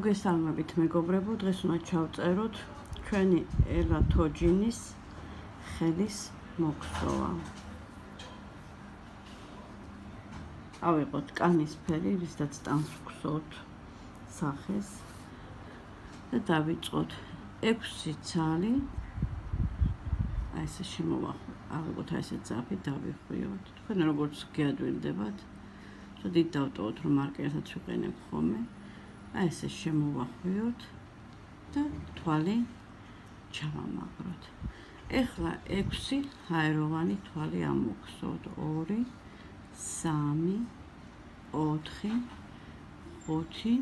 მოგესალმებით მეგობრებო, დღეს უნდა ჩავწეროთ ჩვენი ელა თოჯინის ხელის მოგზოვა. ავიღოთ კანისფერი, რისაც ტანს ვგზავთ სახეს და დავიწყოთ 6 ცალი. აი ესე შემოვახო, ავიღოთ აი ესე ძაფი, დავიხვიოთ. თქვენ როგორც გეადვილდებათ, ცოტა დავტოვოთ, რომ მარკერსაც ვიყენებ ხოლმე. აი ესე შემოვახვიოთ და თვალი ჩავამაგროთ. ეხლა 6 ჰაეროვანი თვალი ამოვგზავნოთ. 2, 3, 4, 5,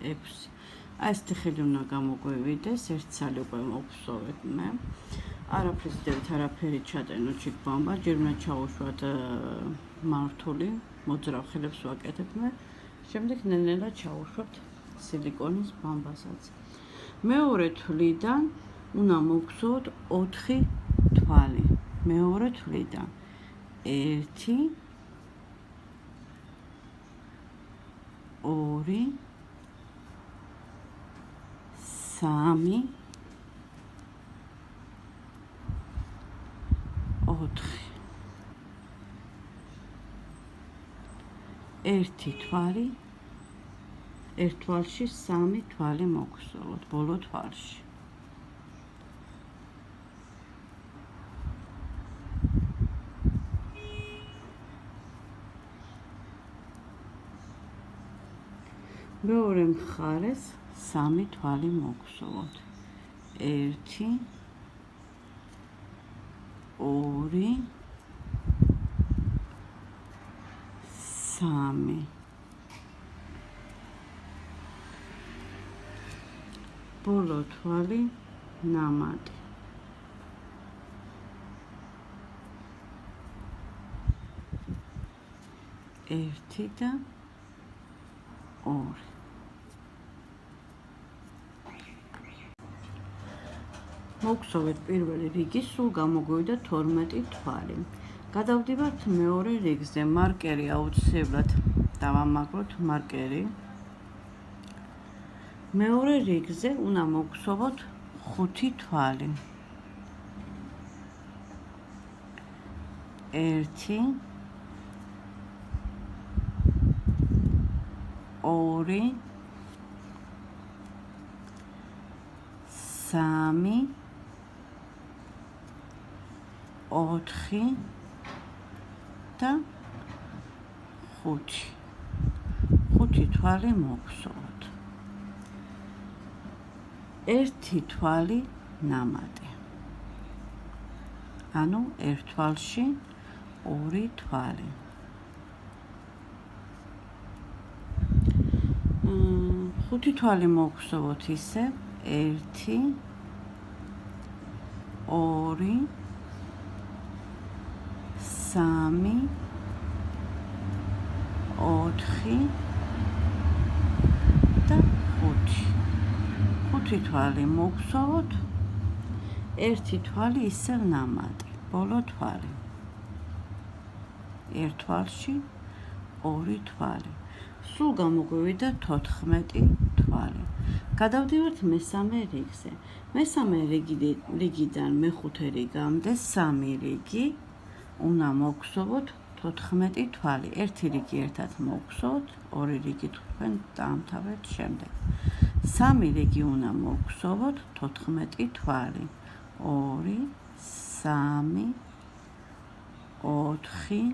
6. აი ეს ხელი უნდა გამოგვივიდეს, ერთ ცალი უკვე მოვგზავნეთ მე. არაფრის დევით, არაფერი ჩატენოთ იქ ბამბა, ჯერ უნდა ჩავუშვათ მართული, მოძრავ ხელებს ვაკეთებ მე. შემდეგ ნელ-ნელა ჩავუშვებთ სილიკონის ბამბასაც. მეორე თვლიდან უნდა მოვგზავნოთ 4 თვალი. მეორე თვლიდან 1, 2, 3, 4. ერთი თვალი, ერთ თვალში 3 თვალი მოგზავნოთ ბოლო თვალში. მეორე მხარეს 3 თვალი მოგზავნოთ. 1, 2, 3. ბოლო თვალი ნამატი. ერთი და 2. მოგზავნეთ პირველი რიგი, სულ გამოგვივიდა 12 თვალი. გადავდივართ მეორე რიგზე, მარკერი აუცილებლად დავამაგროთ მარკერი. მეორე რიგზე უნდა მოგზავნოთ 5 თვალი. 1, 2, 3, 4 და 5. 5 თვალი მოგზავნოთ. ერთი თვალი ნამატი. ანუ ერთ თვალში 2 თვალი. 5 თვალი მოგზავნოთ ისე 1, 2, 3, 4 და 5. 5 თვალი მოგზავნოთ, ერთი თვალი ისევ ნამატი, ბოლო თვალი. ერთ თვალში 2 თვალი. სულ გამოგვივიდა 14 თვალი. გადავდივართ მესამე რიგზე. მესამე რიგიდან მეხუთე რიგამდე 3 რიგი უნდა მოგზავნოთ 14 თვალი. ერთი რიგი ერთად მოგზავნოთ, 2 რიგი თქვენ დაამთავრეთ შემდეგ. 3 რიგი უნდა მოგზავნოთ 14 თვალი. 2, 3, 4,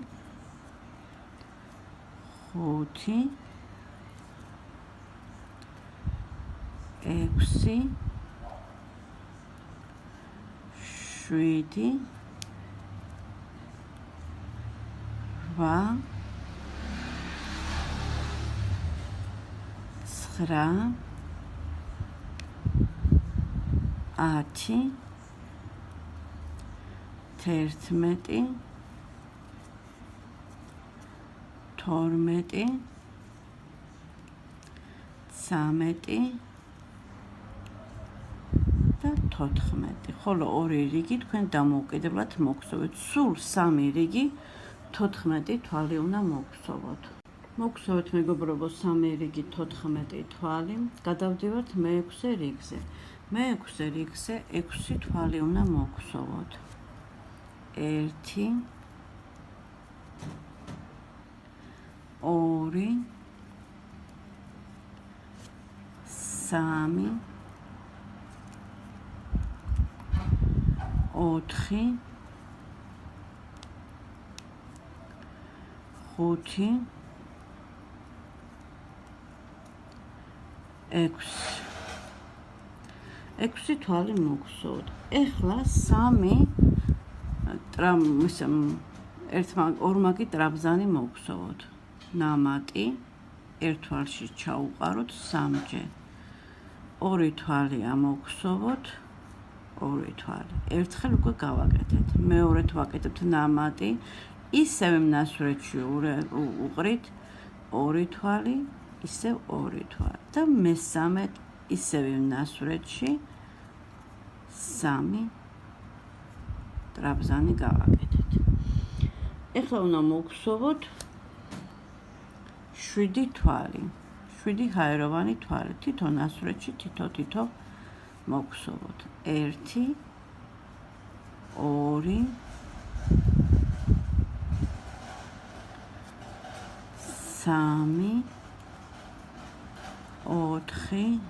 5, 6, 7, 8, 9, 10, 11, 12, 13 და 14. ხოლო 2 რიგი თქვენ დამოუკიდებლად მოგზავნოთ. სულ 3 რიგი 14 თვალი უნდა მოგზავნოთ. მოგხსოვეთ მეგობრებო, 3 რიგი 14 თვალი. გადავდივართ მე-6 რიგზე. მე-6 რიგზე 6 თვალი უნდა მოგხსოვოთ. 1 2 3 4 5 6 თვალი მოგხსოვოთ. ეხლა 3 ორმაგი ტრაბზანი მოგხსოვოთ. ნამატი ერთ თვალში ჩაუყაროთ 3-ჯერ. 2 თვალია მოგხსოვოთ. 2 თვალი. ერთხელ უკვე გავაკეთეთ. მეორედ ვაკეთებთ ნამატი. ისევ მნასვრეთში უყრით 2 თვალი, ისევ 2 თვალი და მესამედ ისევ მნასვრეთში 3 ტრაბზანი გავაკეთეთ. ეხლა უნდა მოგხსოვოთ 7 თვალი. 7 ჰაეროვანი თვალი. თითო ნასვრეთში თითო მოგხსოვოთ. 1 2 3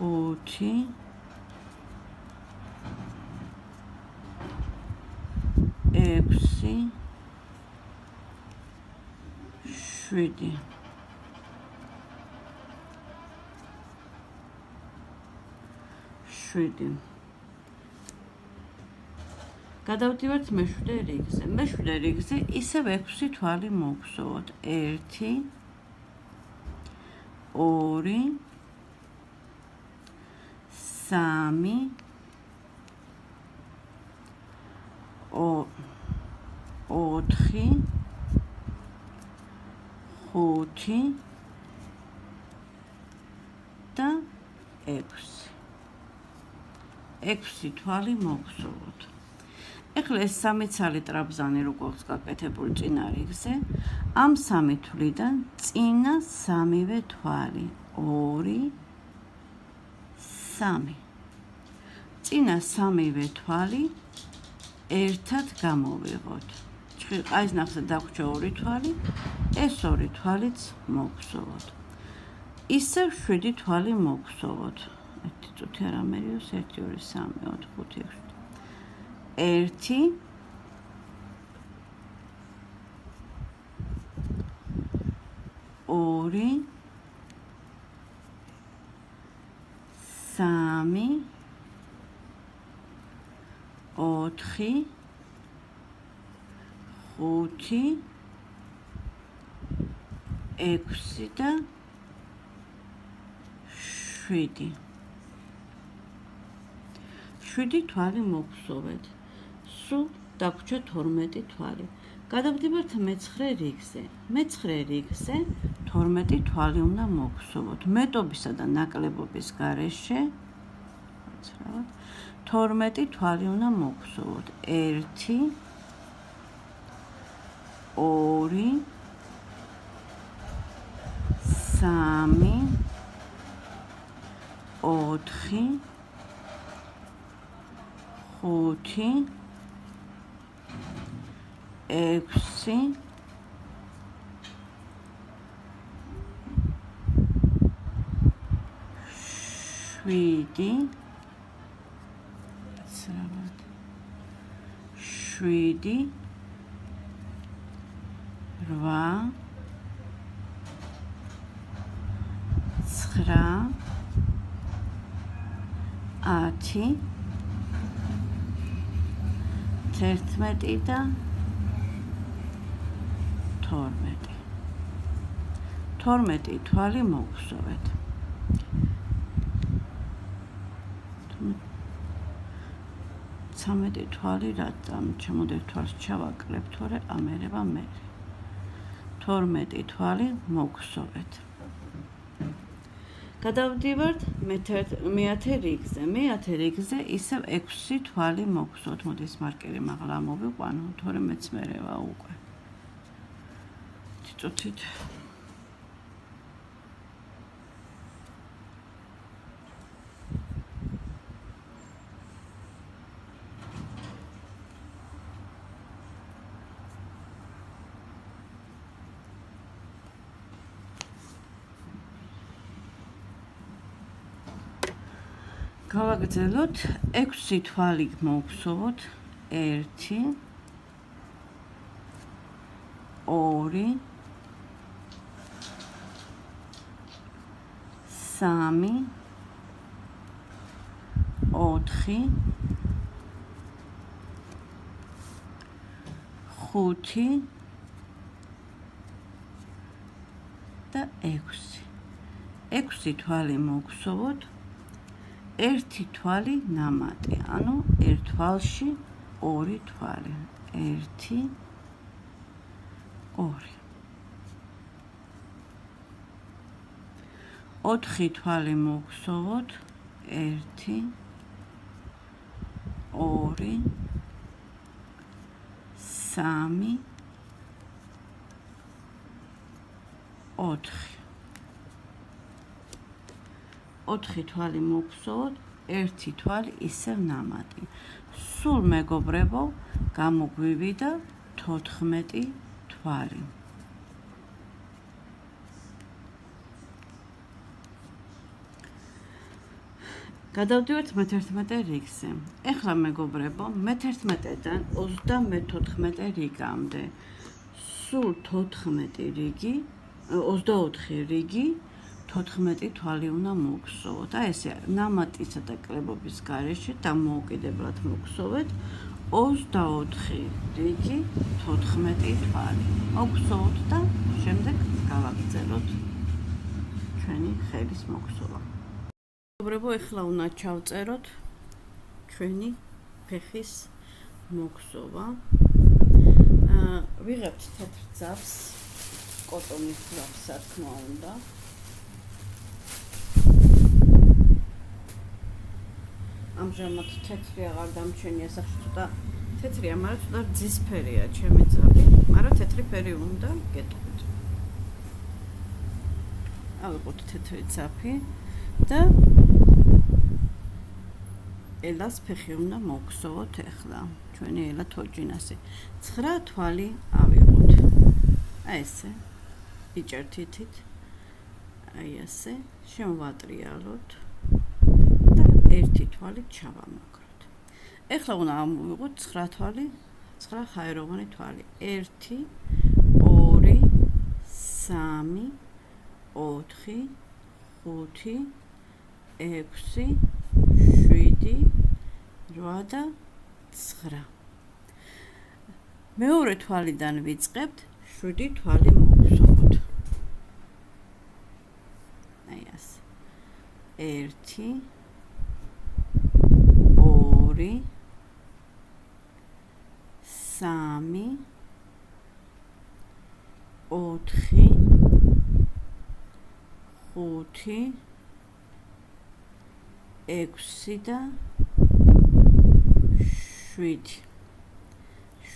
4 5 6 7 7 გადავდივართ მე-7 რიგზე. მე-7 რიგზე ისევ 6 თვალი მოგხსოვოთ. 1 2 3 4 5 და 6. 6 თვალი მოგხსოვოთ. ეხლა ეს 3 ცალი ტრაბზანი როგორც გაკეთებული წინა რიგზე, ამ 3 თვლიდან წინა 3-ვე თვალი 2 3. წინა 3-ვე თვალი ერთად გამოვიღოთ. ყაის ნახზე დაგვრჩა 2 თვალი, ეს 2 თვალიც მოგხსოვოთ. ისევ 7 თვალი მოგხსოვოთ. 1 წუთი არ ამერიოს 1 2 3 4 5 6 1 2 3 4 5 6 და 7. 7 თვალი მოგხსოვეთ. სულ დაგვრჩა 12 თვალი. გადავდივართ მე-9 რიგზე. მე-9 რიგზე 12 თვალი უნდა მოგხსოვოთ. მეტობისა და ნაკლებობის გარეშე 12 თვალი უნდა მოგხსოვოთ. 1 2 3 4 5 6 7 7 8 9 10 11 და 12. 12 თვალი მოგხსოვეთ. 13 თვალი რატომ ჩემოდერ თვალს ჩავაკლებთ, თორე ამერება მე. 12 თვალი მოგხსოვეთ. გადავდივართ მე-10 რიგზე. მე-10 რიგზე ისევ 6 თვალი მოგხსოვთ. მოდი ეს მარკერი მაღლა მოვიყვანო, თორე მეც მერევა უკვე. წუთით. გავაგრძელოთ 6 თვალი მოვხსოვოთ 1 2 3 4 5 და 6. 6 თვალი მოვხსოვოთ 1 თვალი ნამატი, ანუ 1 თვალში 2 თვალი. 1 2 4 თვალი მოვხსოვოთ 1 2 3 4 4 თვალი მოვხსოვოთ 1 თვალი ისევ ნამატი. სულ მეგობრებო, გამოგვივიდა 14 თვალი. გადავდივართ მე-11 რიგზე. ეხლა მეგობრებო, მე-11-დან 34 რიგამდე სულ 14 რიგი, 24 რიგი 14 თვალი უნდა მოვხსოვოთ. აი ესე ნამატისა და კლებობის გარეშე დამოუკიდებლად მოვხსოვეთ 24 რიგი 14 თვალი. მოვხსოვოთ და შემდეგ გავაგრძელოთ ჩვენი ხელის მოხსოვა. მეგობრებო, ეხლა უნდა ჩავწეროთ ჩვენი ფეხის მოხსოვა. ვიღებთ თეთრ ძაბს, კოტონის ძაბს, რა თქმა უნდა. ამჟამად თეთრი აღარ დამჩენია სახში, ცოტა თეთრია, მაგრამ ცოტა რძისფერია ჩემი ძაბი, მაგრამ თეთრი ფერი უნდა გეტყვით. ავიღოთ თეთრი ძაფი და ელას ფეხი უნდა მოვხსოვოთ ეხლა. ჩვენი ელა თოჯინასი. 9 თვალი ავიღოთ. აი ესე. იჭერთითით. აი ესე. შემოვატრიალოთ. 1 თვალი ჩავამაგროთ. ეხლა უნდა ამოვიღოთ 9 თვალი, 9 ხაეროვანი თვალი. 1 2 3 4 5 6 7 8 და 9. მეორე თვალიდან ვიწყებთ 7 თვალი მოვხსოვოთ. აი ასე. 1 2 3 4 5 6 და 7.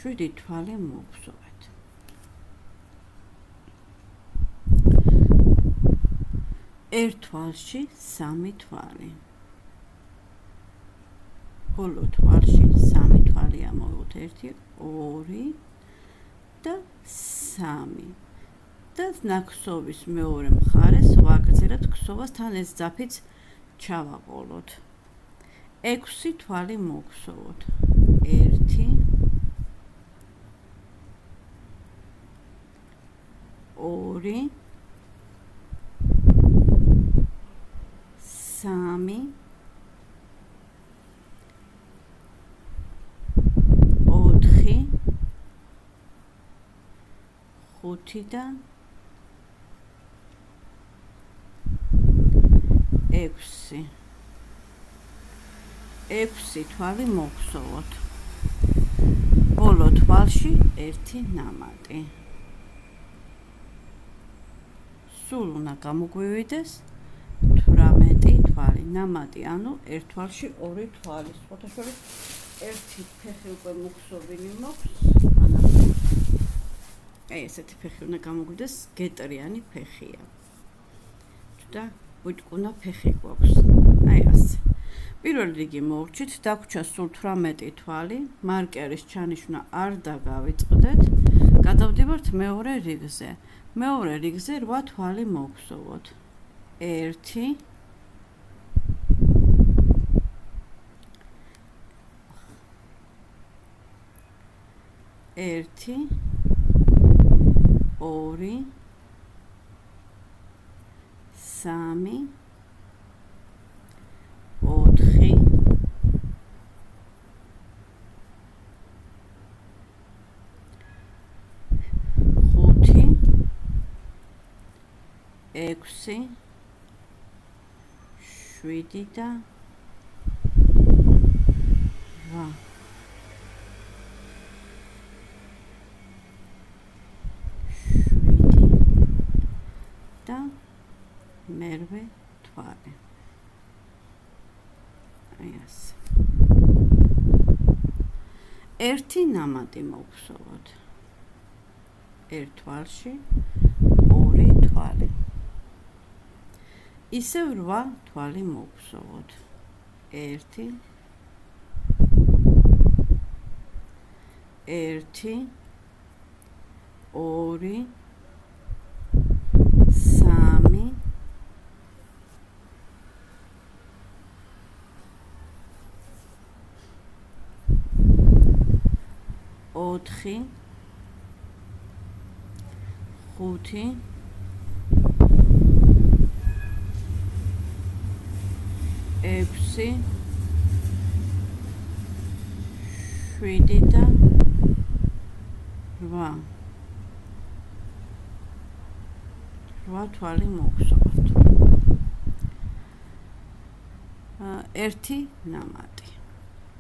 7 თვალი მოვხსოვეთ. ერთ თვალში 3 თვალი. ბოლო თვალში 3 თვალი ამოვიღოთ. 1 2 და 3. და ნახსოვის მეორე მხარეს ვაგრძელოთ ქსოვას, თან ეს ძაფიც ჩავაყოლოთ. 6 თვალი მოვხსოვოთ. 1 2 3 4 5 და 6. 6 თვალი მოვხსოვოთ. ბოლო თვალში 1 ნამატი. სულ უნდა გამოგვივიდეს 18 თვალი. ნამატი, ანუ ერთ თვალში 2 თვალი. სხვათაშორის ერთი ფეხი უკვე მოხსოვილი მაქვს. აი ესეთი ფეხი უნდა გამოგვიდეს, გეტრიანი ფეხია. და უტკუნა ფეხი გვაქვს. აი ასე. პირველ რიგი მოვრჩით, დაგვრჩა სულ 18 თვალი, მარკერის ჩანიშვნა არ დაგავიწყდეთ. გადავდივართ მეორე რიგზე. მეორე რიგზე 8 თვალი მოვხსოვოთ. 1 2 3 4 6 7 და 8 და მერვე თვალი. აი ასე. ერთი ნამატი მოვხსოვოთ. ერთ თვალში ორი თვალი. ისევ 8 თვალი მოვხსოვოთ. 1 2 3 4 5 6 7 და 8 თვალი მოვხსოვოთ. ერთი ნამატი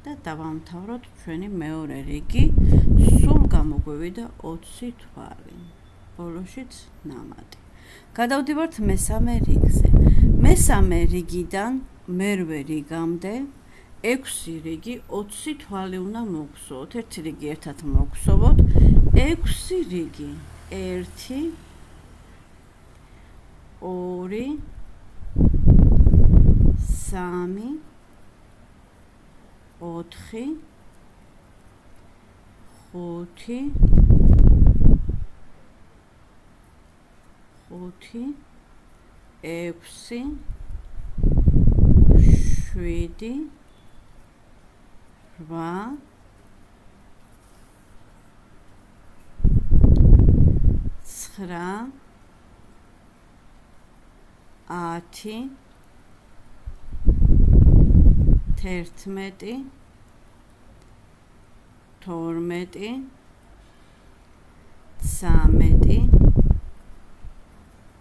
და დავამთავროთ ჩვენი მეორე რიგი. სულ გამოგვივიდა 20 თვალი. ბოლოშიც ნამატი. გადავდივართ მესამე რიგზე. მესამე რიგიდან მერვე რიგამდე 6 რიგი 20 თვალი უნდა მოვხსოვოთ. ერთი რიგი ერთად მოვხსოვოთ. 6 რიგი 1 2 3 4 5 6 7 8 9 10 11 12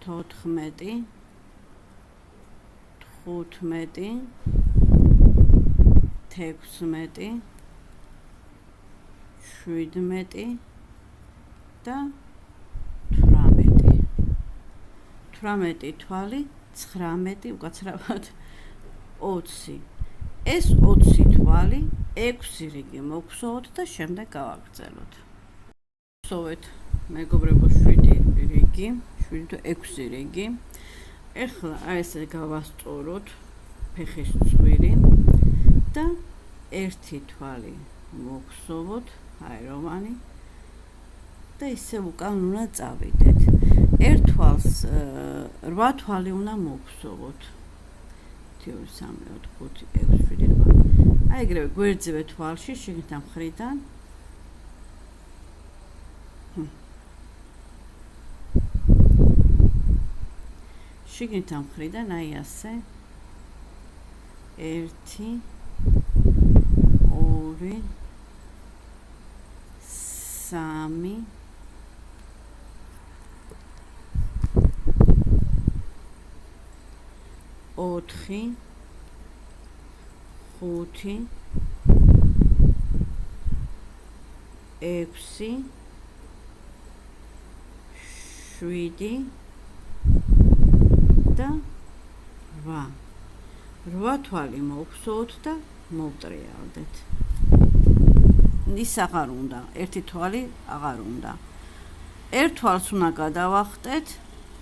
13 14 15 16 17 და 18 18 თვალი 19 უკაცრავად 20 ეს 20 თვალი 6 რიგი მოვხსოვოთ და შემდეგ გავაგრძელოთ. ვხსოვეთ მეგობრებო 7 რიგი 7 თუ 6 რიგი. ეხლა აი ესე გავასწოროთ ფეხის წვირი და ერთი თვალი მოვხსოვოთ აეროვანი და ისე უკან უნდა წავიდეთ. ერთ თვალს 8 თვალი უნდა მოვხსოვოთ. 1 2 3 4 5 6 7 8. აი ეგრევე გვერდზევე თვალში შიგნით ამ მხრიდან შიგნით ამ მხრიდან აი ასე 1 2 3 4 5 6 7 და 8 თვალი მოვხსოვოთ და მოვტრიალდეთ. ის აღარ უნდა, ერთი თვალი აღარ უნდა. ერთ თვალს უნდა გადავახტეთ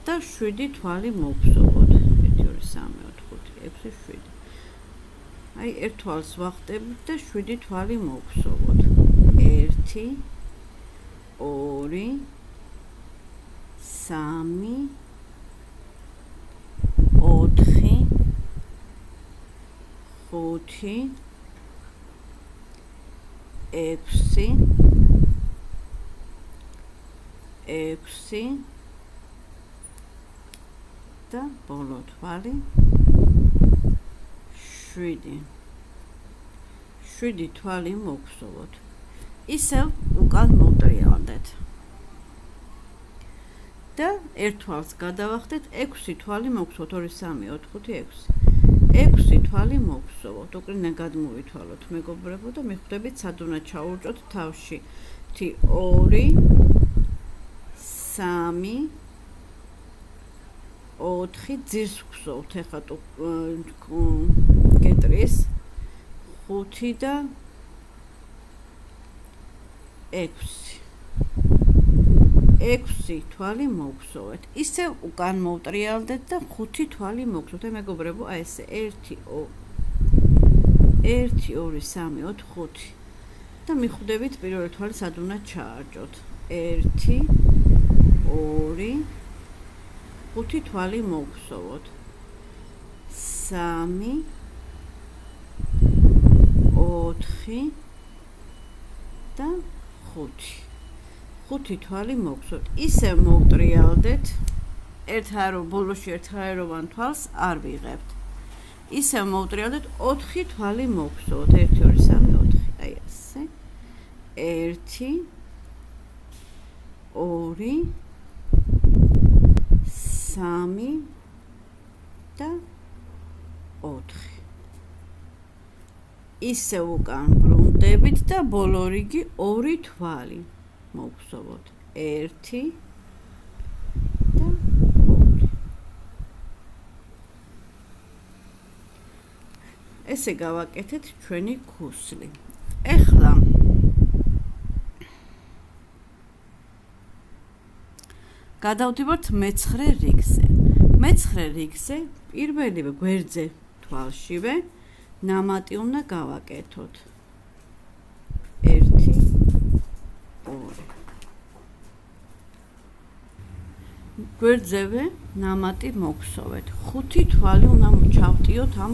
და 7 თვალი მოვხსოვოთ. 1 2 3 4 5 6 7. აი ერთ თვალს ვახტებით და 7 თვალი მოვხსოვოთ. 1 2 3 4 5 6 და ბოლო თვალი 7 თვალი მოვხსოვოთ. ისევ უკან მოვტრიალდეთ და ერთ თვალს გადავახტეთ, 6 თვალი მოვხსოვოთ. 2 3 4 5 6 თვალი მოვხსოვოთ. უკრიდან გადმოვითვალოთ მეგობრებო და მიხვდებით სად უნდა ჩაურჭოთ თავში. 2 3 4 ძირს ვხსოვთ. ეხლა გეტრის 5 და 6 თვალი მოვხსოვეთ. ისევ უკან მოვტრიალდეთ და 5 თვალი მოვხსოვთ. მეგობრებო, აი ესე 1 2 3 4 და მიხვდებით პირველი თვალი სად უნდა ჩაარჭოთ. 1 2 5 თვალი მოვხსოვოთ. 3 4 და 5 თვალი მოვხსოვთ. ისევ მოვტრიალდეთ. ბოლოში ერთჰაეროვან თვალს არ ვიღებთ. ისევ მოვტრიალდეთ 4 თვალი მოვხსოვოთ. 1 2 3 4. აი ასე. 1 2 3 და 4. ისევ უკან ბრუნდებით და ბოლო რიგი 2 თვალი მოვხსოვოთ. 1 და 2. ესე გავაკეთეთ ჩვენი ქუსლი. ეხლა გადავდივართ მე-9 რიგზე. მე-9 რიგზე პირველივე გვერდზე თვალშივე ნამატი უნდა გავაკეთოთ. 1 2. გვერდზევე ნამატი მოგხსოვეთ. 5 თვალი უნდა ჩავტიოთ ამ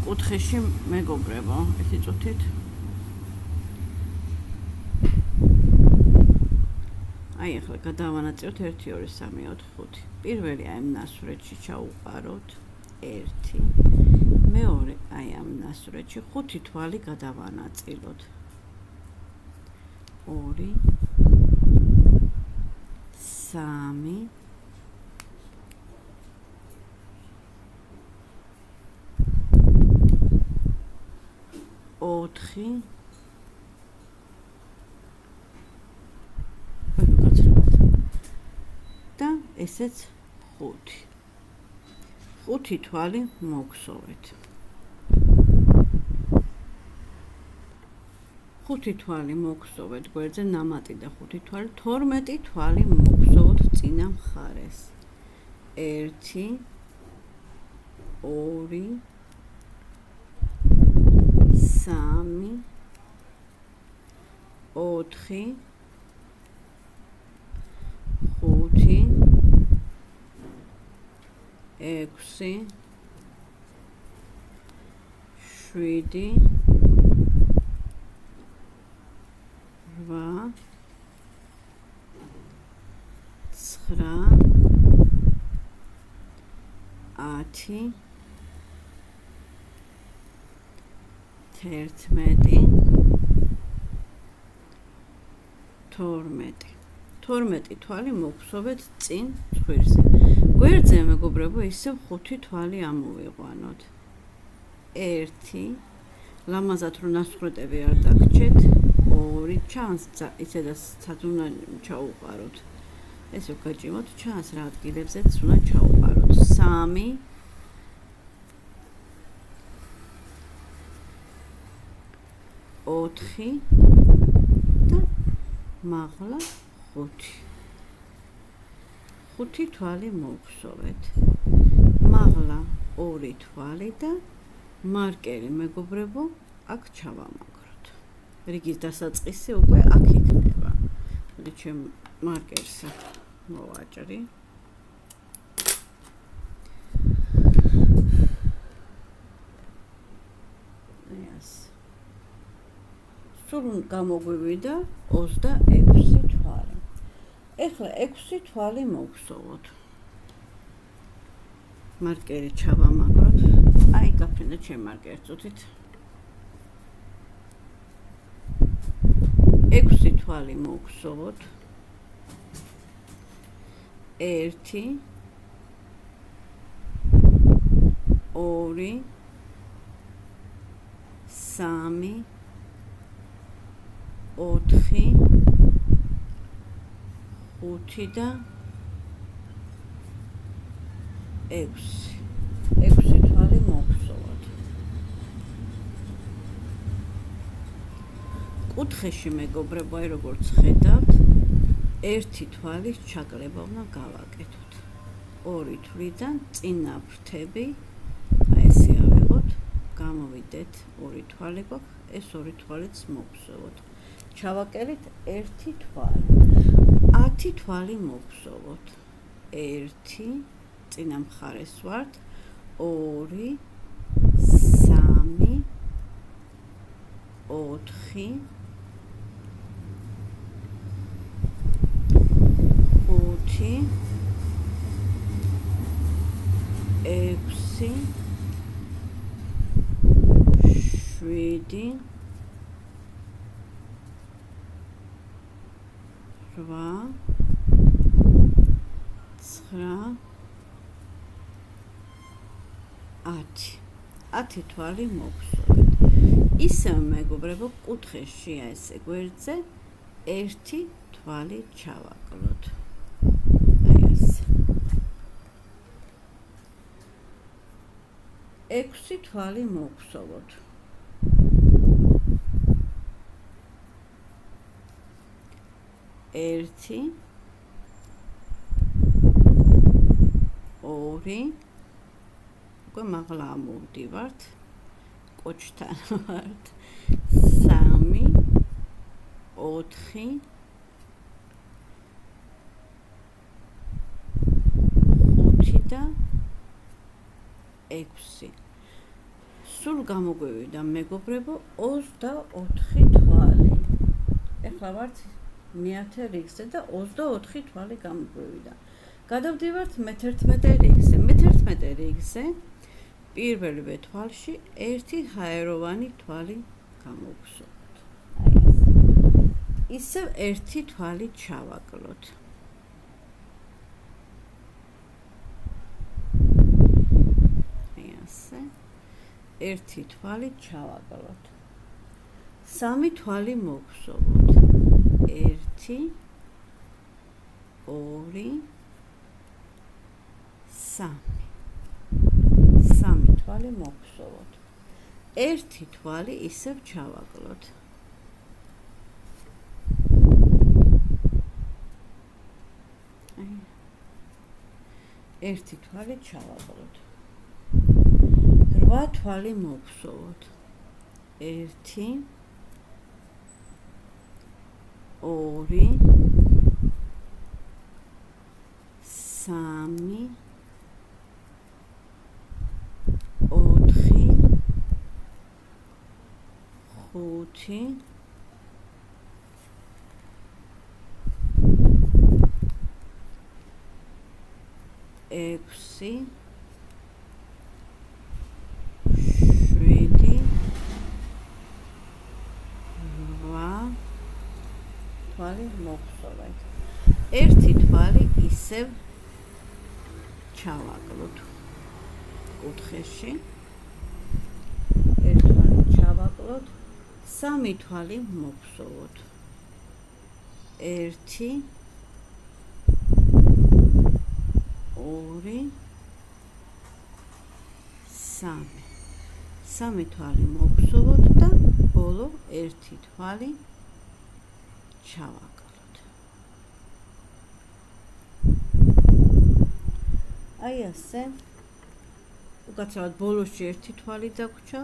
კუთხეში მეგობრებო. ერთი წუთით. აი ახლა გადავანაწილოთ 1 2 3 4 5. პირველი აი ამ ნასვრეთში ჩაუყაროთ 1. მეორე აი ამ ნასვრეთში 5 თვალი გადავანაწილოთ. 2 3 4 და ესეც 5. 5 თვალი მოგხსოვეთ. 5 თვალი მოგხსოვეთ გვერდზე ნამატი და 5 თვალი. 12 თვალი მოგხსოვოთ წინა მხარეს. 1 2 3 4 5 6 7 12 თვალი მოგხსოვეთ წინ ცხვირზე. გვერდზე მეგობრებო ისევ 5 თვალი ამოვიყვანოთ. 1 ლამაზად რომ ნასხვრეტები არ დაგჭეთ. 2 ჩანს ისედაც სათუნა ჩაუყაროთ. ესე გაჭიმოთ ჩანს რა ადგილებზეც უნდა ჩაუყაროთ. 3 4 და მაღლა 5. 5 თვალი მოვხსოვეთ. მაღლა 2 თვალი და მარკერი მეგობრებო აქ ჩავამაგროთ. რიგის დასაწყისი უკვე აქ იქნება. მოდით ჩემ მარკერს მოვაჭრი. სულ გამოგვივიდა 26 თვალი. ეხლა 6 თვალი მოვხსოვოთ. მარკერი ჩავამაგროთ. აი გაფრინდა ჩემ მარკერს წუთით. 6 თვალი მოვხსოვოთ. 1 2 3 4 5 და 6 თვალი მოვხსოვოთ. კუთხეში მეგობრებო, აი როგორც ხედავთ, 1 თვალის ჩაკლება უნდა გავაკეთოთ. 2 თვლიდან წინა ფრთები, აი ესე ავიღოთ, გამოვიდეთ 2 თვალი გვაქვს, ეს 2 თვალიც მოვხსოვოთ. ჩავაკელით 1 თვალი. 10 თვალი მოვხსოვოთ. 1 წინა მხარეს ვართ, 2 3 4 5 6 7 8 9 10 თვალი მოვხსოვეთ. ისევ მეგობრებო, კუთხეში ესე გვერდზე 1 თვალი ჩავაკლოთ. აი ესე. 6 თვალი მოვხსოვოთ. 1 2 უკვე მაღლა ამოვდივართ. კოჩთან ვართ. 3 4 5 და 6. სულ გამოგვივიდა მეგობრებო 24 თვალი. ეხლა ვართ მე-10 რიგზე და 24 თვალი გამოგვივიდა. გადავდივართ მე-11 რიგზე. მე-11 რიგზე პირველივე თვალში 1 ჰაეროვანი თვალი გამოვხსოვოთ. აი ეს. ისევ 1 თვალი ჩავაკლოთ. აი ასე. 1 თვალი ჩავაკლოთ. 3 თვალი მოვხსოვოთ. 1 2 3 თვალი მოვხსოვოთ. 1 თვალი ისევ ჩავაკლოთ. აი 1 თვალი ჩავაკლოთ. 8 თვალი მოვხსოვოთ. 1 2 3 5 6 7 თვალი მოვხსოვეთ. 1 თვალი ისევ ჩავაკლოთ კუთხეში. 1 თვალი ჩავაკლოთ. 3 თვალი მოვხსოვოთ. 1 2 3 თვალი მოვხსოვოთ და ბოლო 1 თვალი ჩავაკლოთ. აი ასე. უკაცრავად ბოლოსში ერთი თვალი დაგვრჩა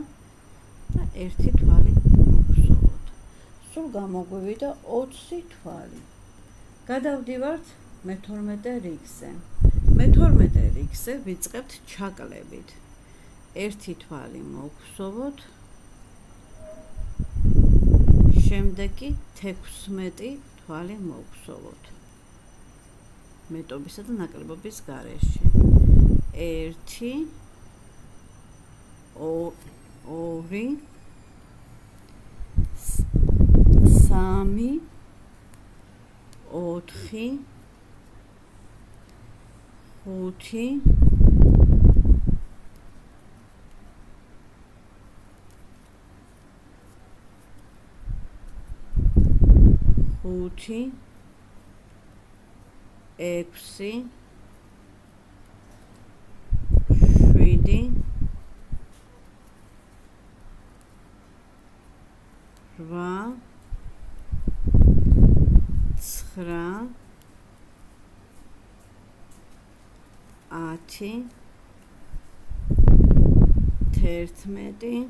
და ერთი თვალი მოვხსოვოთ. სულ გამოგვივიდა 20 თვალი. გადავდივართ მე-12 რიგზე. მე-12 რიგზე ვიწყებთ ჩაკლებით. ერთი თვალი მოვხსოვოთ. შემდეგი 16 თვალი მოვხსოვოთ. მეტობისა და ნაკლებობის გარეშე. 1 2 3 4 5 6 7 8 9 10 11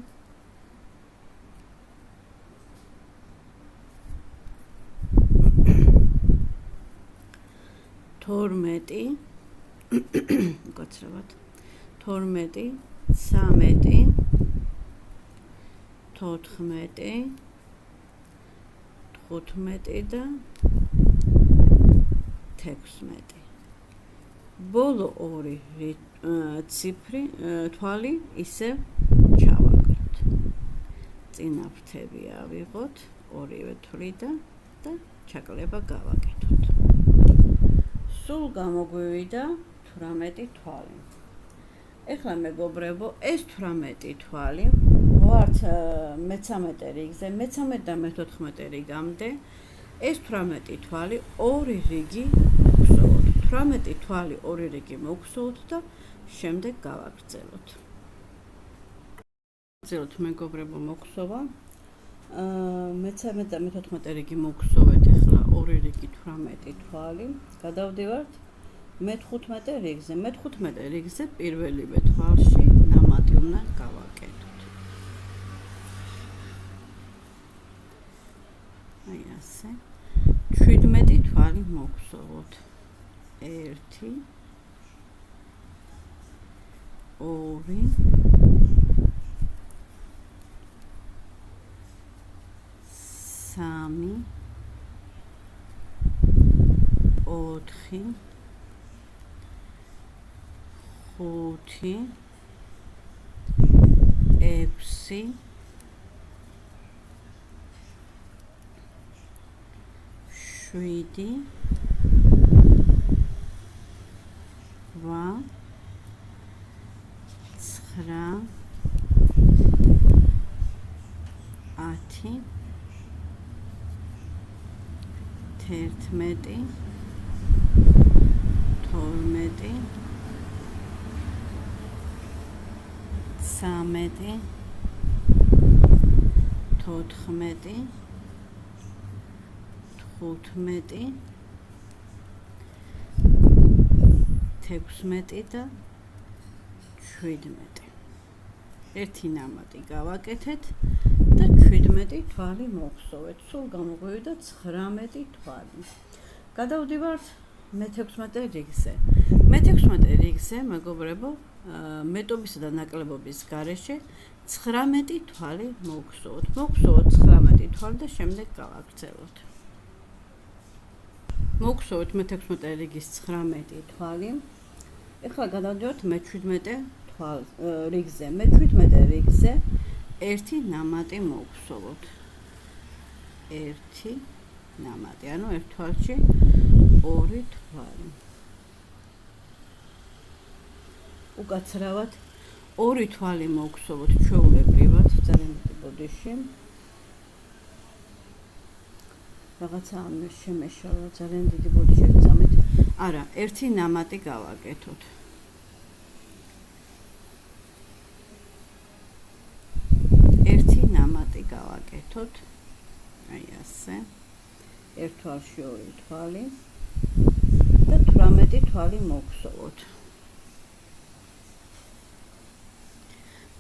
12 უკაცრავად 12 13 14 15 და 16 ბოლო ორი ციფრი თვალი ისევ ჩავაკლოთ. წინა ფრთები ავიღოთ ორივე თვლიდან და ჩაკლება გავაკეთოთ. სულ გამოგვივიდა 18 თვალი. ეხლა მეგობრებო, ეს 18 თვალი ვართ მე-13 რიგზე, მე-13 და მე-14 რიგამდე. ეს 18 თვალი ორი რიგი მოვხსოვოთ. 18 თვალი ორი რიგი მოვხსოვოთ და შემდეგ გავაგრძელოთ. გავაგრძელოთ მეგობრებო, მოგხსოვა. მე-13 და მე-14 რიგი მოვხსოვეთ ეხლა ორი რიგი 18 თვალი. გადავდივართ მე-15 რიგზე. მე-15 რიგზე პირველივე თვალში ნამატი უნდა გავაკეთოთ. აი ასე. 17 თვალი მოვხსოვოთ. 1 2 3 4 5 6 7 8 9 16 და 17. ერთი ნამატი გავაკეთეთ და 17 თვალი მოვხსოვეთ. სულ გამოგვივიდა 19 თვალი. გადავდივართ მე-16 რიგზე. მე-16 რიგზე, მეგობრებო, მეტობისა და ნაკლებობის გარეშე 19 თვალი მოვხსოვოთ. მოვხსოვოთ 19 თვალი და შემდეგ გავაგრძელოთ. მოვხსოვეთ მე-16 რიგის 19 თვალი. ეხლა გადავდივართ მე-17 რიგზე. მე-17 რიგზე ერთი ნამატი მოვხსოვოთ. ერთი ნამატი, ანუ ერთ თვალში ორი თვალი. უკაცრავად ორი თვალი მოვხსოვოთ ჩვეულებრივად, ძალიან დიდი ბოდიში. რაღაცა შემეშალა, ძალიან დიდი ბოდიში გწამეთ. არა, ერთი ნამატი გავაკეთოთ. ერთი ნამატი გავაკეთოთ. აი ასე. ერთ თვალში ორი თვალი და 18 თვალი მოვხსოვოთ.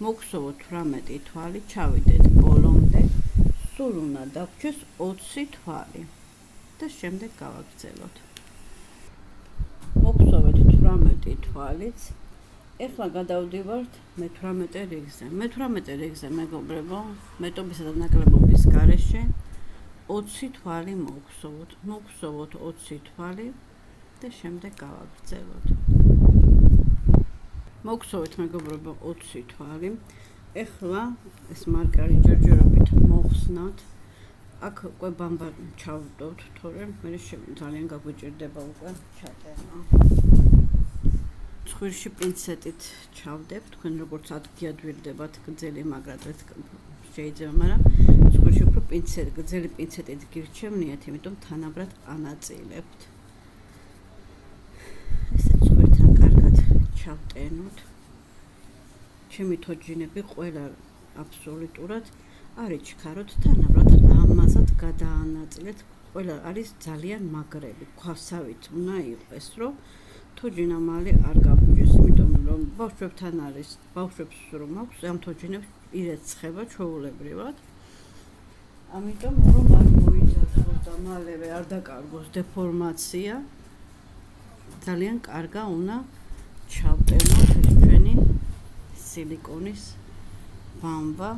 მოგხსოვოთ 18 თვალი, ჩავიდეთ ბოლომდე, სულ უნდა დაგვრჩეს 20 თვალი და შემდეგ გავაგრძელოთ. მოგხსოვეთ 18 თვალიც, ეხლა გადავდივართ მე-18 რიგზე. მე-18 რიგზე მეგობრებო, მეტობისა და ნაკლებობის გარეშე 20 თვალი მოგხსოვოთ. მოგხსოვოთ 20 თვალი და შემდეგ გავაგრძელოთ. მოგხსოვეთ მეგობრებო 20 თვალი. ეხლა ეს მარკერი ჯერჯერობით მოხსნათ. აქ უკვე ბამბა ჩავდოთ, თორემ მე ძალიან გაგვიჭირდება უკვე ჩატენა. ცხვირში პინცეტით ჩავდებ, თქვენ როგორც ადგიადვირდებათ გრძელი, მაგრამ შეიძლება, მაგრამ ცხვირში უფრო გრძელი პინცეტით გირჩევნიათ, იმიტომ თანაბრად ანაწილებთ. ესე ცხვირთან კარგად ჩავტენოთ. ჩემი თოჯინები ყველა აბსოლუტურად არ იჩქაროთ, თანაბრად ლამაზად გადაანაწილეთ. ყველა არის ძალიან მაგრები, ქვასავით უნდა იყოს, რომ თოჯინა მალე არ გაბუჯეს, იმიტომ რომ ბავშვებთან არის, ბავშვებს რომ აქვს ამ თოჯინებს ირეცხება ჩვეულებრივად. ამიტომ რომ არ მოიძახოს და მალევე არ დაკარგოს დეფორმაცია, ძალიან კარგა უნდა ჩავტენოთ ეს ჩვენი სილიკონის ბამბა.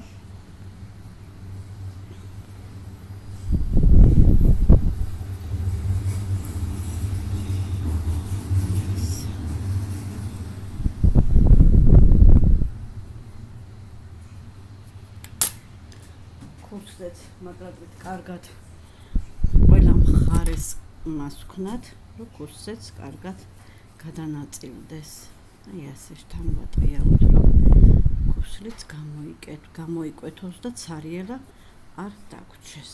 ხურცდეთ, მაგრამ კარგად ყველა მხარეს მას ვქნათ, რომ ხურცდეც კარგად გადანაწილდეს. აი ასე შთამბატრიალოთ, რომ ხურცლიც გამოიკვეთოს და ცარიელა არ დაგვრჩეს.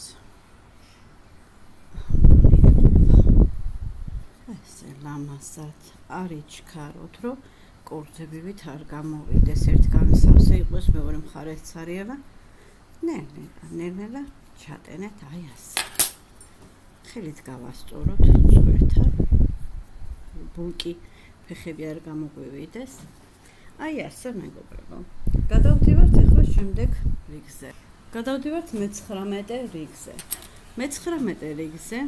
ესე ლამაზად არ იჩქაროთ, რომ კორძებივით არ გამოვიდეს, ერთ განსავსე იყოს, მეორე მხარეს ცარიელა. ნელ-ნელა ჩატენეთ აი ასე. ხელით გავასწოროთ ცხვირთან. ბულკი ფეხები არ გამოგვივიდეს. აი ასე მეგობრებო. გადავდივართ ახლა შემდეგ რიგზე. გადავდივართ მე-19 რიგზე. მე-19 რიგზე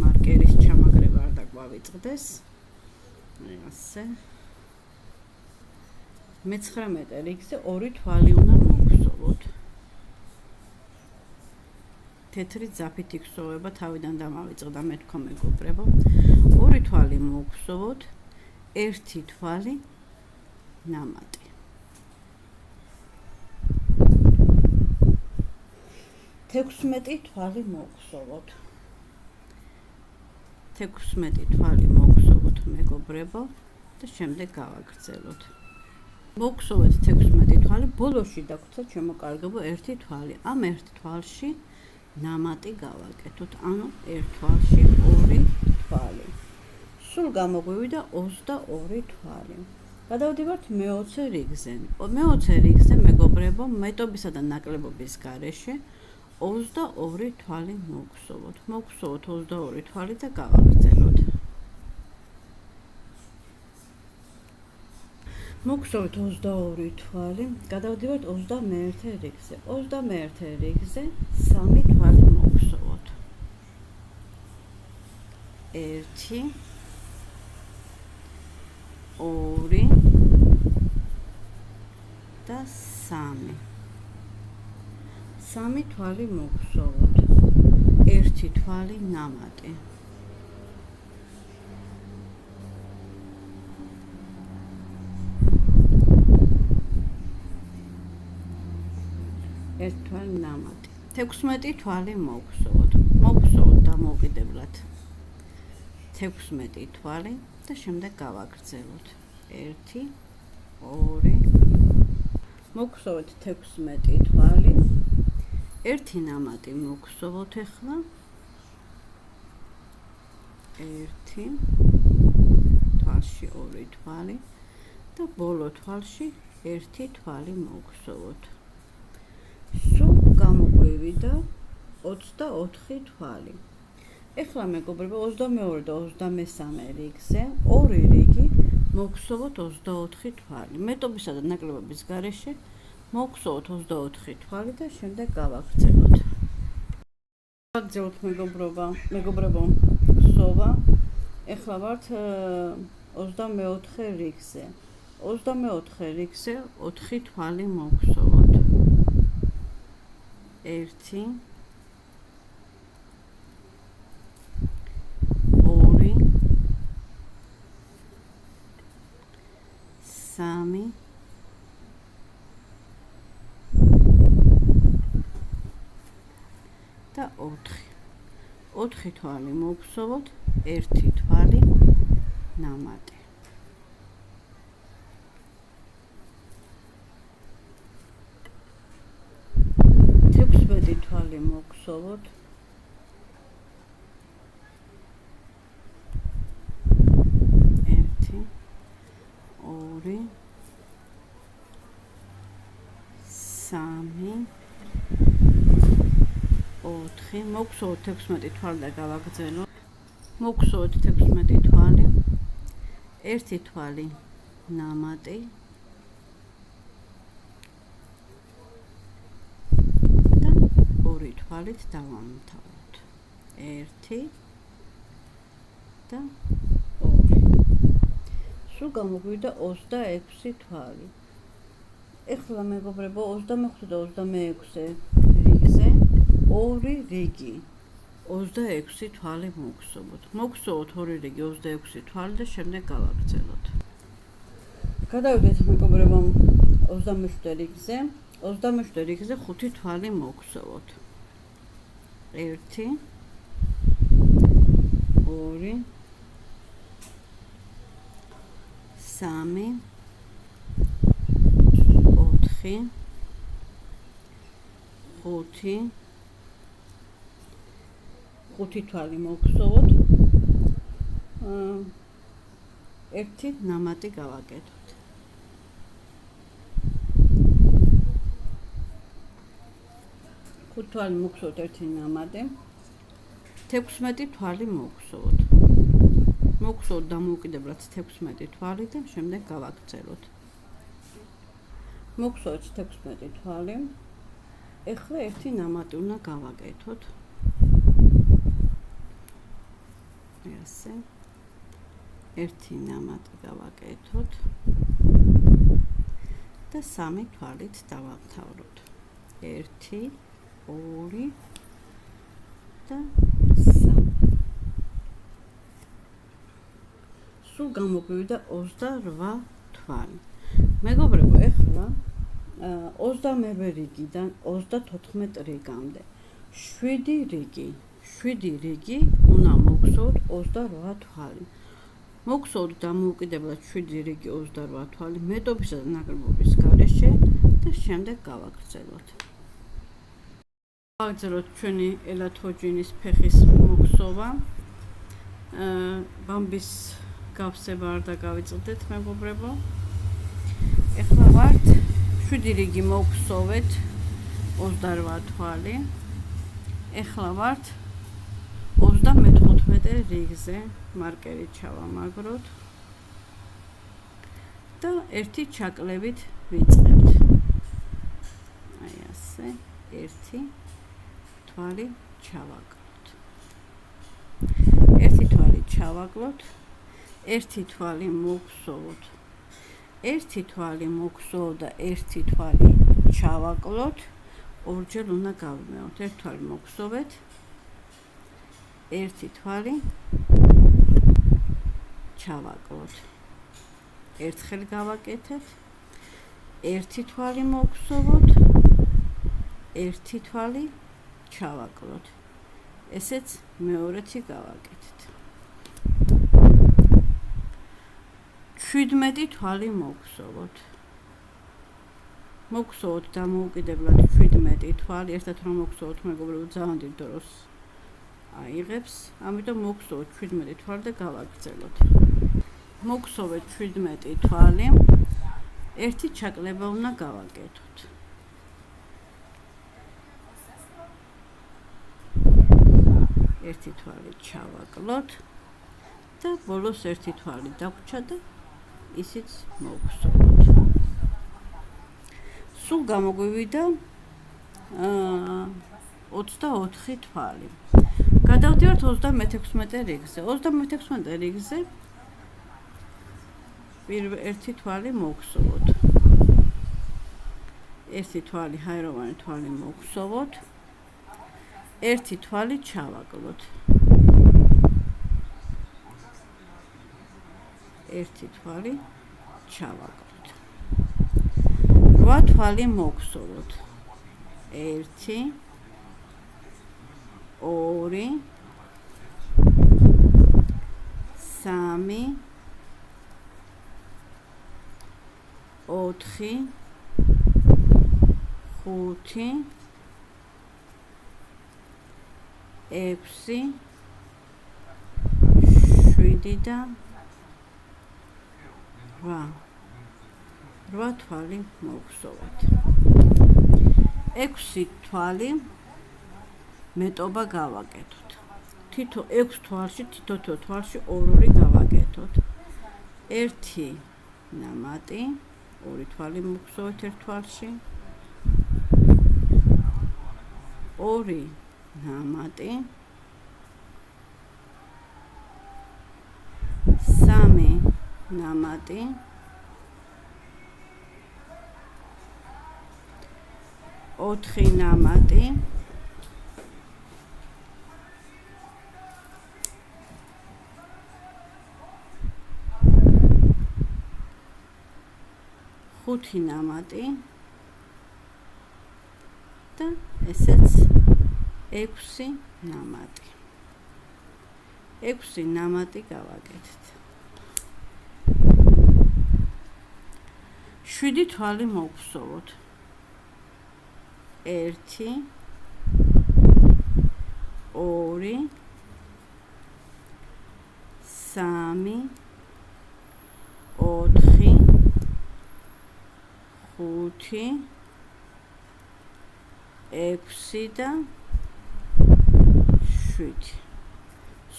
მარკერის ჩამაგრება არ დაგვავიწყდეს. აი ასე. მე-19 რიგზე 2 თვალი უნდა მოგხსოვოთ. თეთრი ძაფით იქსოვება, თავიდან დამავიწყდა მე თქვა მეგობრებო. 2 თვალი მოგხსოვოთ, 1 თვალი ნამატი. თექვსმეტი თვალი მოგხსოვოთ. 16 თვალი მოგხსოვოთ მეგობრებო და შემდეგ გავაგრძელოთ. მოგხსოვეთ 16 თვალი, ბოლოში დაგვცა შემოკარგებო 1 თვალი. ამ 1 თვალში ნამატი გავაკეთოთ, ანუ 1 თვალში 2 თვალი. სულ გამოგვივიდა 22 თვალი. გადავდივართ მე-20 რიგზე. მე-20 რიგზე მეგობრებო, მეტობისა და ნაკლებობის გარეშე 22 თვალი მოგხსოვოთ. მოგხსოვოთ 22 თვალი და გავაგრძელოთ. მოგხსოვეთ 22 თვალი, გადავდივართ 21 რიგზე. 21 რიგზე 3 თვალი მოგხსოვოთ. 1 2 და 3. 3 თვალი მოგხსოვოთ. 1 თვალი ნამატი. ერთ თვალი ნამატი. 16 თვალი მოგხსოვოთ. მოგხსოვოთ დამოუკიდებლად 16 თვალი და შემდეგ გავაგრძელოთ. 1 2 მოგხსოვოთ 16 თვალი. 1 ნამატი მოგხსოვოთ ახლა. 1 თვალში 2 თვალი და ბოლო თვალში 1 თვალი მოგხსოვოთ. სულ გამოგვივიდა 24 თვალი. ეხლა მეგობრებო 22 და 23 რიგზე 2 რიგი მოგხსოვოთ 24 თვალი. მეტობისა და ნაკლებობის გარეშე მოგხსოვოთ 24 თვალი და შემდეგ გავაგრძელოთ. გავაგრძელოთ მეგობრებო, სოვა. ეხლა ვართ 24 რიგზე. 24 რიგზე 4 თვალი მოგხსოვოთ. 1 2 3 და 4. 4 თვალი მოგხსოვოთ, 1 თვალი ნამატი. 16 თვალი მოგხსოვოთ, 1 2 3 4. მოგხსოვოთ 16 თვალი და გავაგრძელოთ. მოგხსოვოთ 16 თვალი, 1 თვალი ნამატი და 2 თვალით დავამთავროთ. 1 და 2. სულ გამოგვივიდა 26 თვალი. ეხლა მეგობრებო, 25 და 26 რიგზე 2 რიგი 26 თვალი მოგხსოვოთ. მოგხსოვოთ 2 რიგი 26 თვალი და შემდეგ გავაგრძელოთ. გადავიდეთ მეგობრებო 27 რიგზე. 27 რიგზე 5 თვალი მოგხსოვოთ. 1 2 3 4 5 5 თვალი მოგხსოვოთ. 1 ნამატი გავაკეთოთ. 5 თვალი მოგხსოვოთ, 1 ნამატი. 16 თვალი მოგხსოვოთ. მოგხსოვოთ დამოუკიდებლად 16 თვალი და შემდეგ გავაგრძელოთ. მოგხსოვოთ 16 თვალი. ეხლა 1 ნამატი უნდა გავაკეთოთ. ასე 1 ნამატი გავაკეთოთ და 3 თვალით დავამთავროთ. 1 2 და 3. სულ გამოგვივიდა 28 თვალი. მეგობრებო, ეხლა 21 რიგიდან 34 რიგამდე 7 რიგი უნდა მოგხსოვოთ 28 თვალი. მოგხსოვოთ დამოუკიდებლად 7 რიგი 28 თვალი მეტობისა და ნაკლებობის გარეშე და შემდეგ გავაგრძელოთ. გავაგრძელოთ ჩვენი ელათოჯინის ფეხის მოგხსოვა. ბამბის გავსება არ დავიწყდეთ მეგობრებო. ეხლა ვართ 7 რიგი მოგხსოვეთ 28 თვალი. ეხლა ვართ 35 რიგზე, მარკერი ჩავამაგროთ და 1 ჩაკლებით ვიწყებთ. აი ასე 1 თვალი ჩავაკლოთ. 1 თვალი ჩავაკლოთ, 1 თვალი მოგხსოვოთ. 1 თვალი მოგხსოვოთ და 1 თვალი ჩავაკლოთ. ორჯერ უნდა გავიმეოროთ. 1 თვალი მოგხსოვეთ, 1 თვალი ჩავაკლოთ. ერთხელ გავაკეთეთ. 1 თვალი მოგხსოვოთ, 1 თვალი ჩავაკლოთ. ესეც მეორეთი გავაკეთეთ. 17 თვალი მოგხსოვოთ. მოგხსოვოთ დამოუკიდებლად 17 თვალი. ერთად რომ მოგხსოვოთ მეგობრებო, ძალიან დიდ დროს აიღებს. ამიტომ მოგხსოვოთ 17 თვალი და გავაგრძელოთ. მოგხსოვეთ 17 თვალი. 1 ჩაკლება უნდა გავაკეთოთ. 1 თვალი ჩავაკლოთ და ბოლოს 1 თვალი დაგვრჩა და ისიც მოგხსოვოთ. სულ გამოგვივიდა 24 თვალი. გადავდივართ 36 რიგზე. 36 რიგზე ერთი თვალი მოვხსოვოთ. ერთი თვალი ჰაეროვანი თვალი მოვხსოვოთ. ერთი თვალი ჩავაკლოთ. ერთი თვალი ჩავაკლოთ. 8 თვალი მოვხსოვოთ. 1 2 3 4 5 6 7 და 8 თვალი მოვხსოვოთ. 6 თვალი მეტობა გავაკეთოთ. თითო 6 თვალში, თითო თვალში 2-2 გავაკეთოთ. 1 ნამატი, 2 თვალი მოვხსოვოთ ერთ თვალში. 2 ნამატი, 3 ნამატი, 4 ნამატი, 5 ნამატი და ესეც 6 ნამატი. 6 ნამატი გავაკეთეთ. 7 თვალი მოვხსოვოთ. 1 2 3 4 5 6 და 7.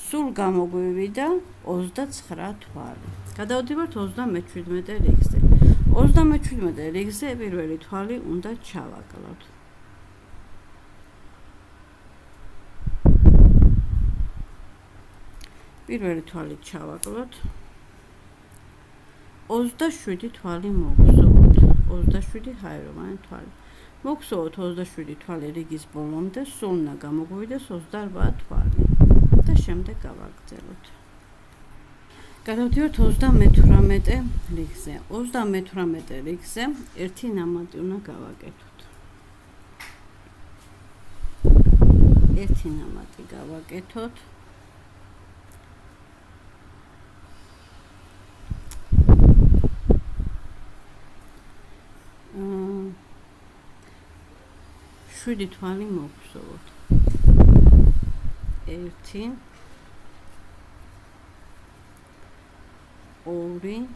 სულ გამოგვივიდა 29 თვალი. გადავდივართ 37 რიგზე. 37 რიგზე პირველი თვალი უნდა ჩავაკლოთ. პირველი თვალი ჩავაკლოთ. 27 თვალი მოვხსოვოთ. 27 ჰაეროვანი თვალი. მოვხსოვოთ 27 თვალი რიგის ბოლომდე, სულ უნდა გამოგვივიდეს 28 თვალი და შემდეგ გავაგრძელოთ. გადავდივართ 38 რიგზე. 38 რიგზე ერთი ნამატი უნდა გავაკეთოთ. ერთი ნამატი გავაკეთოთ. შვიდი თვალი მოვხსოვოთ. 1 2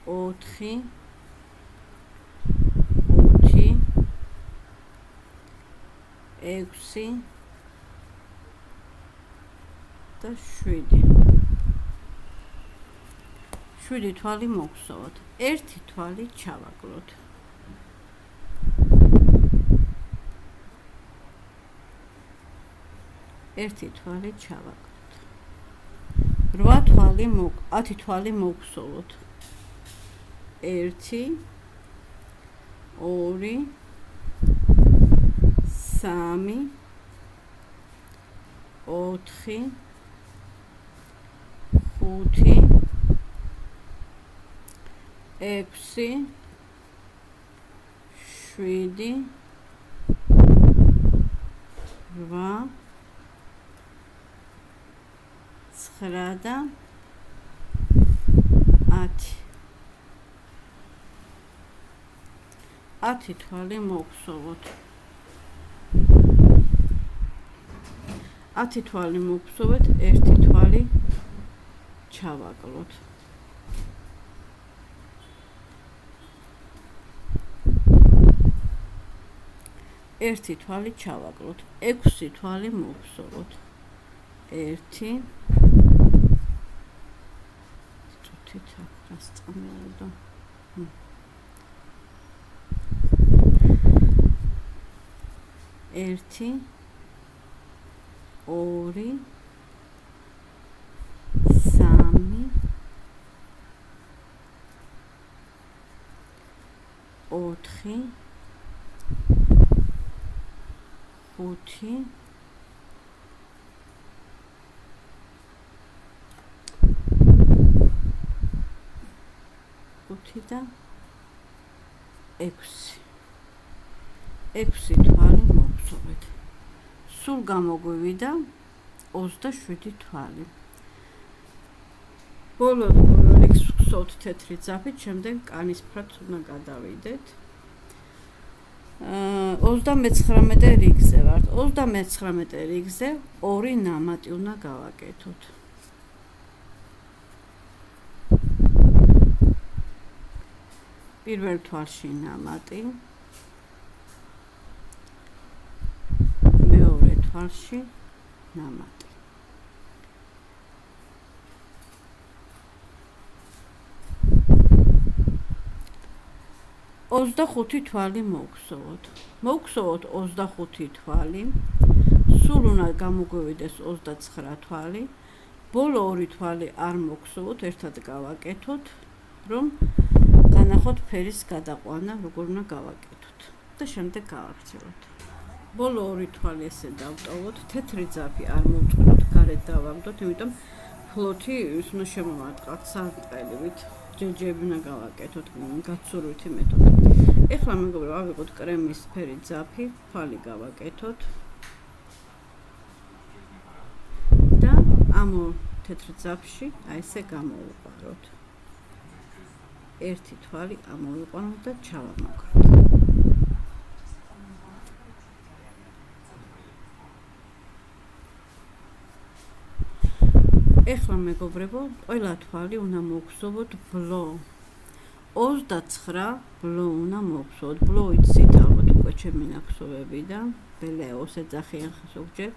3 4 6 და 7. 7 თვალი მოვხსოვოთ. 1 თვალი ჩავაკლოთ. 1 თვალი ჩავაკლოთ. 8 თვალი 10 თვალი მოვხსოვოთ. 1 2 3 4 5 6 7 8 9 და 10. 10 თვალი მოვხსოვოთ. 10 თვალი მოვხსოვოთ, 1 თვალი ჩავაკლოთ. 1 თვალი ჩავაკლოთ. 6 თვალი მოვხსოვოთ. 1 ხუთით რას წამოვიდო. ერთი, ორი, სამი, ოთხი, ხუთი, და ექვსი. ექვსი თვალი მოგწოვეთ. სულ გამოგვივიდა 27 თვალი. ბოლოს რიგს ვხსოვთ თეთრი ძაფით, შემდეგ კანისფრად უნდა გადავიდეთ. 39 რიგზე ვართ. 39 რიგზე 2 ნამატი უნდა გავაკეთოთ. პირველ თვალში ნამატი, მეორე თვალში ნამატი. ოცდახუთი თვალი მოგხსოვოთ. მოგხსოვოთ 25 თვალი, სულ უნდა გამოგვივიდეს 29 თვალი. ბოლო 2 თვალი არ მოგხსოვოთ, ერთად გავაკეთოთ, რომ განახოთ ფერის გადაყვანა, როგორ უნდა გავაკეთოთ და შემდეგ გავაგრძელოთ. ბოლო 2 თვალი ესე დავტოვოთ, თეთრი ძაფი არ მოვწყდოთ, გარეთ დავაგდოთ, იმიტომ ფლოთი ის უნდა შემოვარტყათ სარტყელივით, ჯეჯები უნდა გავაკეთოთ გაცურვითი მეთოდით. ეხლა მეგობრებო, ავიღოთ კრემის ფერი ძაფი, თვალი გავაკეთოთ და ამ თეთრ ძაფში აი ესე გამოვუყაროთ. ერთი თვალი ამოვიყვანოთ და ჩავამაგროთ. ეხლა მეგობრებო, ყველა თვალი უნდა მოგხსოვოთ ბლო. 29 ბლო უნდა მოგხსოვოთ. ბლო იცით ალბათ უკვე ჩემი ნახსოვებიდან, ბელეოს ეძახიან ზოგჯერ.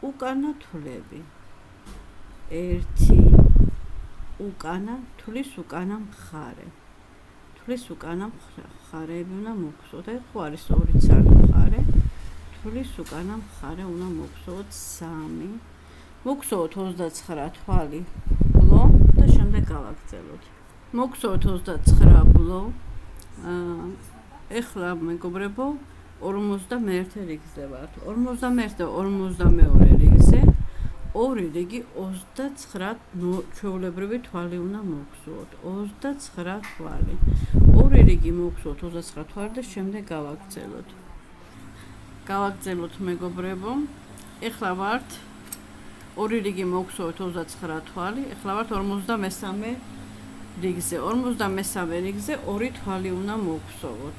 უკანა თვლები. 1 უკანა, თვლის უკანა მხარე. თვლის უკანა მხარეები უნდა მოგხსოვოთ. აი ხო არის 2 ცალი მხარე. თვლის უკანა მხარე უნდა მოგხსოვოთ 3. მოგხსოვოთ 29 თვალი ბლო და შემდეგ გავაგრძელოთ. მოგხსოვოთ 29 ბლო. ეხლა მეგობრებო, 51 რიგზე ვართ. 51 და 52 რიგზე 2 რიგი 29 ჩვეულებრივი თვალი უნდა მოგხსოვოთ. 29 თვალი. 2 რიგი მოგხსოვოთ 29 თვალი და შემდეგ გავაგრძელოთ. გავაგრძელოთ მეგობრებო. ეხლა ვართ 2 რიგი მოგხსოვოთ 29 თვალი. ეხლა ვართ 53 რიგზე. 53 რიგზე 2 თვალი უნდა მოგხსოვოთ.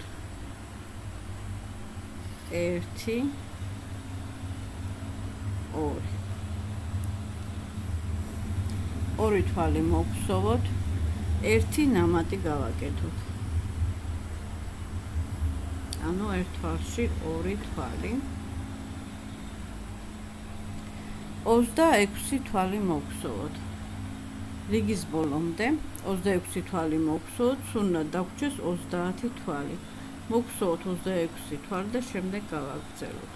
1 2 2 თვალი მოგხსოვოთ. 1 ნამატი გავაკეთოთ. ანუ ერთ თვალში 2 თვალი. 26 თვალი მოგხსოვოთ. რიგის ბოლომდე 26 თვალი მოგხსოვოთ, უნდა დაგვრჩეს 30 თვალი. მოგხსოვოთ 26 თვალი და შემდეგ გავაგრძელოთ.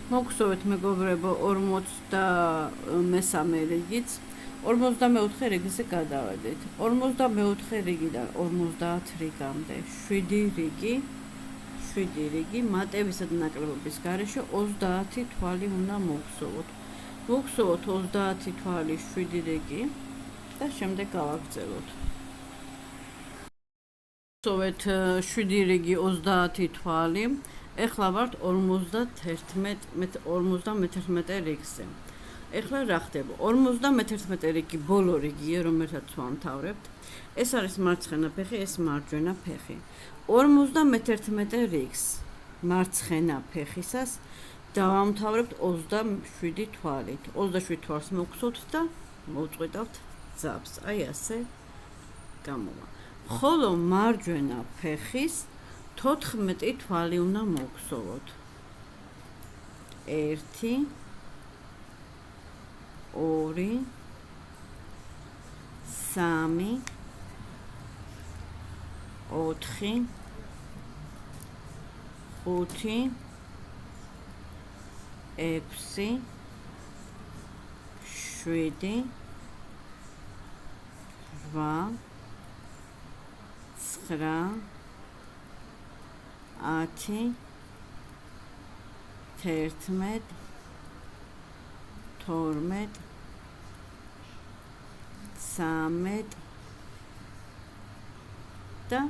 მოგხსოვეთ მეგობრებო 43 რიგიც. 44 რიგზე გადავედით. 44 რიგიდან 50 რიგამდე 7 რიგი. 7 რიგი მატებისა და ნაკლებობის გარეშე 30 თვალი უნდა მოგხსოვოთ. მოგხსოვოთ 30 თვალი 7 რიგი და შემდეგ გავაგრძელოთ. მოგხსოვეთ 7 რიგი 30 თვალი. ეხლა ვართ 51 რიგზე. ეხლა რა ხდება? 51 რიგი ბოლო რიგია, რომელსაც ვამთავრებთ. ეს არის მარცხენა ფეხი, ეს მარჯვენა ფეხი. 51 რიგს მარცხენა ფეხისას დავამთავრებთ 27 თვალით. 27 თვალს მოგხსოვთ და მოვწყვეტავთ ძაბს. აი ასე გამოვა. ხოლო მარჯვენა ფეხის 14 თვალი უნდა მოგხსოვოთ. 1 2 3 4 5 6 7 8 9 10 11 12 13 და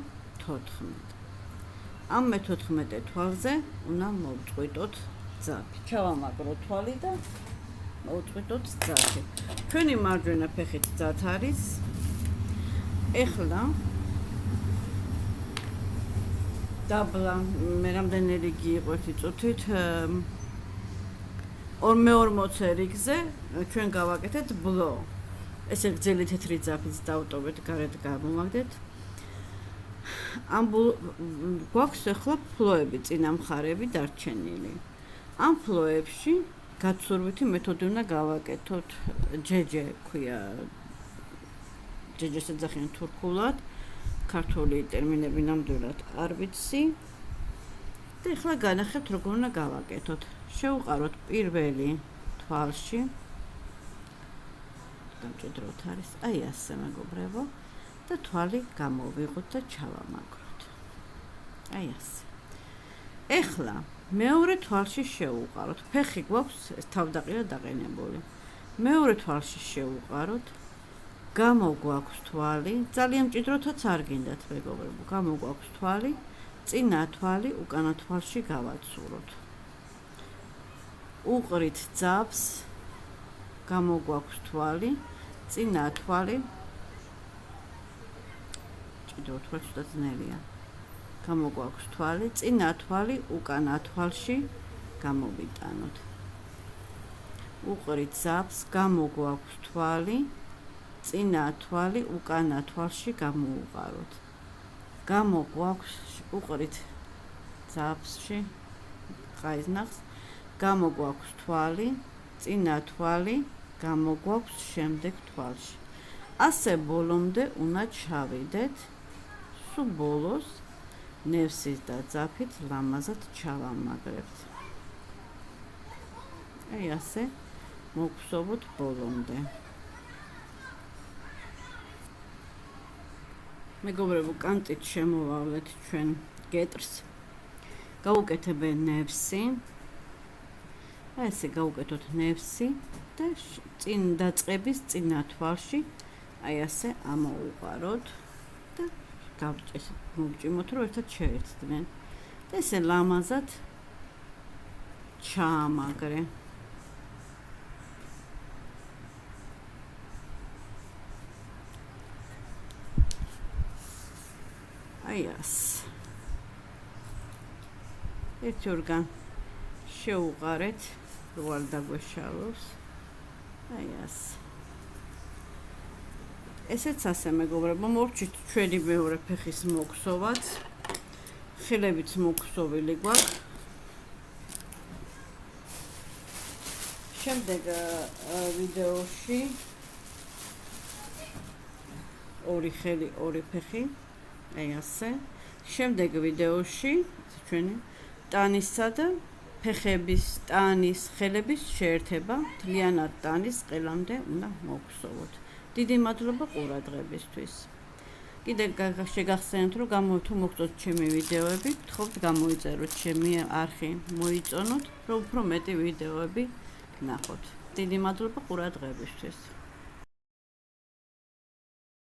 14. ამ მე-14 თვალზე უნდა მოვწყვიტოთ ძაფი. ჩავამაგროთ თვალი და მოვწყვიტოთ ძაფი. ჩვენი მარჯვენა ფეხით ძათ არის. ეხლა დაბლა მე რამდენი რიგი იყო ერთი წუთით 240 რიგზე ჩვენ გავაკეთეთ ბლო. ესე გრძელი თეთრი ძაფიც დავტოვეთ, გარეთ გამოვაგდეთ. ამ გვაქვს ახლა ფლოები, წინა მხარები დარჩენილი. ამ ფლოებში გაცურვითი მეთოდი უნდა გავაკეთოთ. ჯეჯე ქვია. ჯეჯეს ეძახიან თურქულად. ქართული ტერმინები ნამდვილად არ ვიცი. და ახლა განახებთ როგორ უნდა გავაკეთოთ. შევუყაროთ პირველი თვალში. გამჭიდროთ არის. აი ასე მეგობრებო. და თვალი გამოვიღოთ და ჩავამაგროთ. აი ასე. ეხლა მეორე თვალში შევუყაროთ. ფეხი გვაქვს თავდაყირა დაყენებული. მეორე თვალში შევუყაროთ. გამოგვაქვს თვალი. ძალიან მჭიდროთაც არ გინდათ მეგობრებო. გამოგვაქვს თვალი. წინა თვალი უკანა თვალში გავაცუროთ. უყრით ძაფს. გამოგვაქვს თვალი. წინა თვალი თვალი ცოტა ძნელია. გამოგვაქვს თვალი, წინა თვალი უკანა თვალში გამოვიტანოთ. უყრით ძაფს, გამოგვაქვს თვალი, წინა თვალი უკანა თვალში გამოვუყაროთ. გამოგვაქვს უყრით ძაფსში ყაიზნახს, გამოგვაქვს თვალი, წინა თვალი გამოგვაქვს შემდეგ თვალში. ასე ბოლომდე უნდა ჩავიდეთ. ბოლოს ნევსის და ძაფით ლამაზად ჩავამაგრებთ. აი ასე მოგხსოვოთ ბოლომდე. მეგობრებო, კანტით შემოვავლეთ ჩვენ გეტრს. გავუკეთებთ ნევსი. აი ესე გავუკეთოთ ნევსი და წინ დაწყების წინა თვალში აი ასე ამოუყაროთ და მოვჭიმოთ, რომ ერთად შეერთდნენ. და ესე ლამაზად ჩაამაგრე. აი ასე. ერთი ორგან შევუყარეთ, რო არ დაგვეშალოს. აი ასე. ესეც ასე მეგობრებო, მოვჭით ჩვენი მეორე ფეხის მოგხსოვაც. ხილებიც მოგხსოვილი გვაქვს. შემდეგ ვიდეოში ორი ხელი, ორი ფეხი. აი ასე. შემდეგ ვიდეოში ჩვენი ტანისა და ფეხების, ტანის, ხელების შეერთება მთლიანად ტანის ყელამდე უნდა მოგხსოვოთ. დიდი მადლობა ყურადღებისთვის. კიდე შეგახსენებთ, რომ თუ მოგწონთ ჩემი ვიდეოები, გთხოვთ გამოიწეროთ ჩემი არხი, მოიწონოთ, რომ უფრო მეტი ვიდეოები ვნახოთ. დიდი მადლობა ყურადღებისთვის.